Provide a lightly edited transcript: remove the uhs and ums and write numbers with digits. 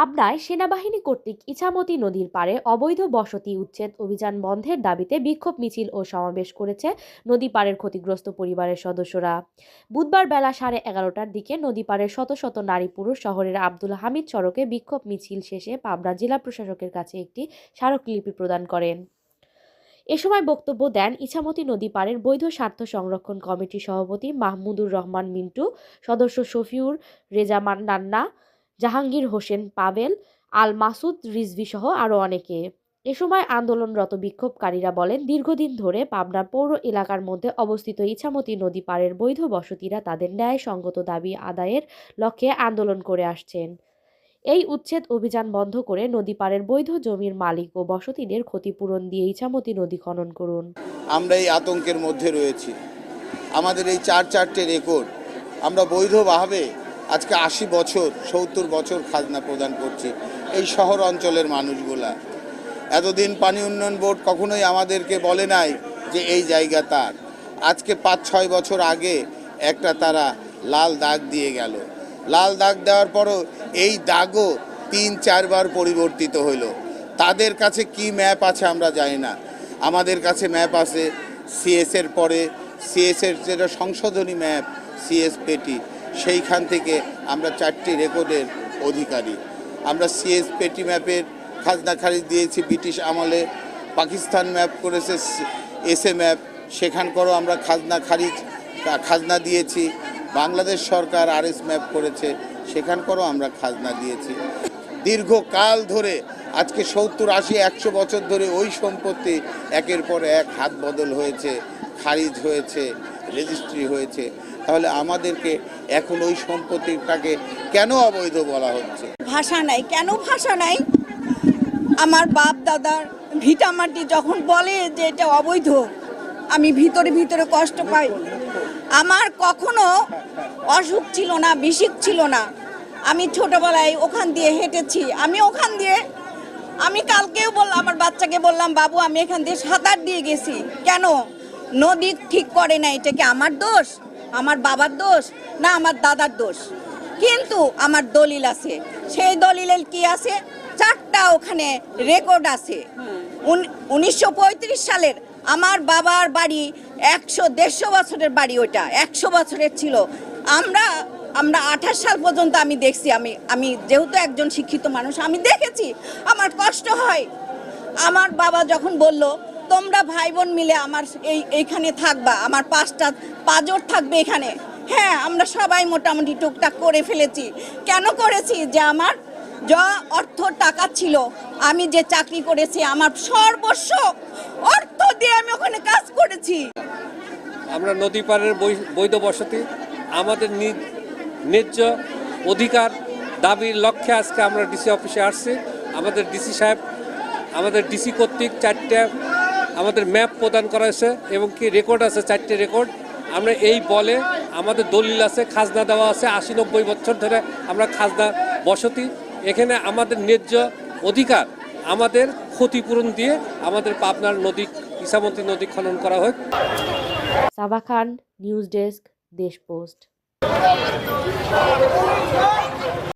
পাবনায় সেনাবাহিনী কর্তৃক ইছামতি নদীর পাড়ে অবৈধ বসতি উচ্ছেদ অভিযান বন্ধের দাবিতে বিক্ষোভ মিছিল ও সমাবেশ করেছে নদী পাড়ের ক্ষতিগ্রস্ত পরিবারের সদস্যরা। বুধবার বেলা 11:30টার দিকে নদী পাড়ের শত শত নারী পুরুষ শহরের আব্দুল হামিদ সড়কে বিক্ষোভ মিছিল শেষে পাবনা জেলা প্রশাসকের কাছে একটি স্মারকলিপি প্রদান করেন। এ সময় বক্তব্য দেন ইছামতি নদী পাড়ের বৈধ স্বার্থ সংরক্ষণ কমিটির সভাপতি মাহমুদুর রহমান মিন্টু, সদস্য শফিউর রেজা নান্না, জাহাঙ্গীর হোসেন পাভেল, আল মাসুদ রিজভী সহ আরও অনেকে। এ সময় আন্দোলনরত বিক্ষোভকারীরা বলেন, দীর্ঘদিন ধরে পাবনা পৌর এলাকার মধ্যে অবস্থিত ইছামতি নদী পাড়ের বৈধ বসতিরা তাদের ন্যায়সঙ্গত দাবি আদায়ের লক্ষ্যে আন্দোলন করে আসছেন। এই উচ্ছেদ অভিযান বন্ধ করে নদী পাড়ের বৈধ জমির মালিক ও বসতিদের ক্ষতিপূরণ দিয়ে ইছামতি নদী খনন করুন। আমরা এই আতঙ্কের মধ্যে রয়েছি। আমাদের এই চারটে রেকর্ড আমরা বৈধভাবে আজকে 80 বছর 70 বছর খাজনা প্রদান করছি এই শহর অঞ্চলের মানুষগুলা। এতদিন পানি উন্নয়ন বোর্ড কখনোই আমাদেরকে বলে নাই যে এই জায়গা তার। আজকে 5-6 বছর আগে একটা তারা লাল দাগ দিয়ে গেল। লাল দাগ দেওয়ার পরও এই দাগও 3-4 বার পরিবর্তিত হইল। তাদের কাছে কি ম্যাপ আছে আমরা জানি না। আমাদের কাছে ম্যাপ আছে সিএসের পরে সিএসের যেটা সংশোধনী ম্যাপ সিএস পেটি, সেইখান থেকে আমরা 4টি রেকর্ডের অধিকারী। আমরা সিএস পেটি ম্যাপের খাজনা খারিজ দিয়েছি ব্রিটিশ আমলে, পাকিস্তান ম্যাপ করেছে এসএ ম্যাপ, সেখানকারও আমরা খাজনা দিয়েছি। বাংলাদেশ সরকার আরএস ম্যাপ করেছে, সেখানকারও আমরা খাজনা দিয়েছি। দীর্ঘকাল ধরে আজকে 70-80-100 বছর ধরে ওই সম্পত্তি একের পর এক হাত বদল হয়েছে, খারিজ হয়েছে, রেজিস্ট্রি হয়েছে। তাহলে আমাদেরকে এখন ওই সম্পত্তিটাকে কেন অবৈধ বলা হচ্ছে? ভাষা নাই, কেন ভাষা নাই? আমার বাপ দাদার ভিটা মাটি যখন বলে যে এটা অবৈধ, আমি ভিতরে ভিতরে কষ্ট পাই। আমার কখনো অসুখ ছিল না, বিসিক ছিল না। আমি ছোটবেলায় ওখান দিয়ে হেঁটেছি। আমি কালকেও বললাম, আমার বাচ্চাকে বললাম, বাবু আমি এখান দিয়ে সাঁতার দিয়ে গেছি। কেন? নদী ঠিক করে না। এটা কি আমার দোষ, আমার বাবার দোষ, না আমার দাদার দোষ? কিন্তু আমার দলিল আছে। সেই দলিলের কি আছে? 4টা ওখানে রেকর্ড আছে। 1935 সালের আমার বাবার বাড়ি 100-150 বছরের বাড়ি, ওইটা 100 বছরের ছিল। আমরা 28 সাল পর্যন্ত আমি দেখছি। আমি যেহেতু একজন শিক্ষিত মানুষ, আমি দেখেছি। আমার কষ্ট হয়। আমার বাবা যখন বলল তোমরা ভাই বোন মিলে আমার এইখানে থাকবা, আমার 5টা পাঁজর থাকবে এখানে, হ্যাঁ আমরা সবাই মোটামুটি টুকটাক করে ফেলেছি। কেন করেছি? যে আমার যা অর্থ টাকা ছিল, আমি যে চাকরি করেছি, আমার সর্বস্ব অর্থ দিয়ে আমি ওখানে কাজ করেছি। আমরা নদী পাড়ের বৈধ বসতি, আমাদের ন্যায্য অধিকার দাবির লক্ষ্যে আজকে আমরা ডিসি অফিসে আসছি। আমাদের ডিসি সাহেব, আমাদের ডিসি কর্তৃক 4টা আমাদের ম্যাপ প্রদান করা হয়েছে এবং কি রেকর্ড আছে, 4টে রেকর্ড। আমরা এই বলে আমাদের দলিল আছে, খাজনা দেওয়া আছে। 80-90 বছর ধরে আমরা খাজনা বসতি। এখানে আমাদের ন্যায্য অধিকার, আমাদের ক্ষতিপূরণ দিয়ে আমাদের পাবনার নদী ইছামতি নদী খনন করা হোক। সাবা খান, নিউজ ডেস্ক, দেশ পোস্ট।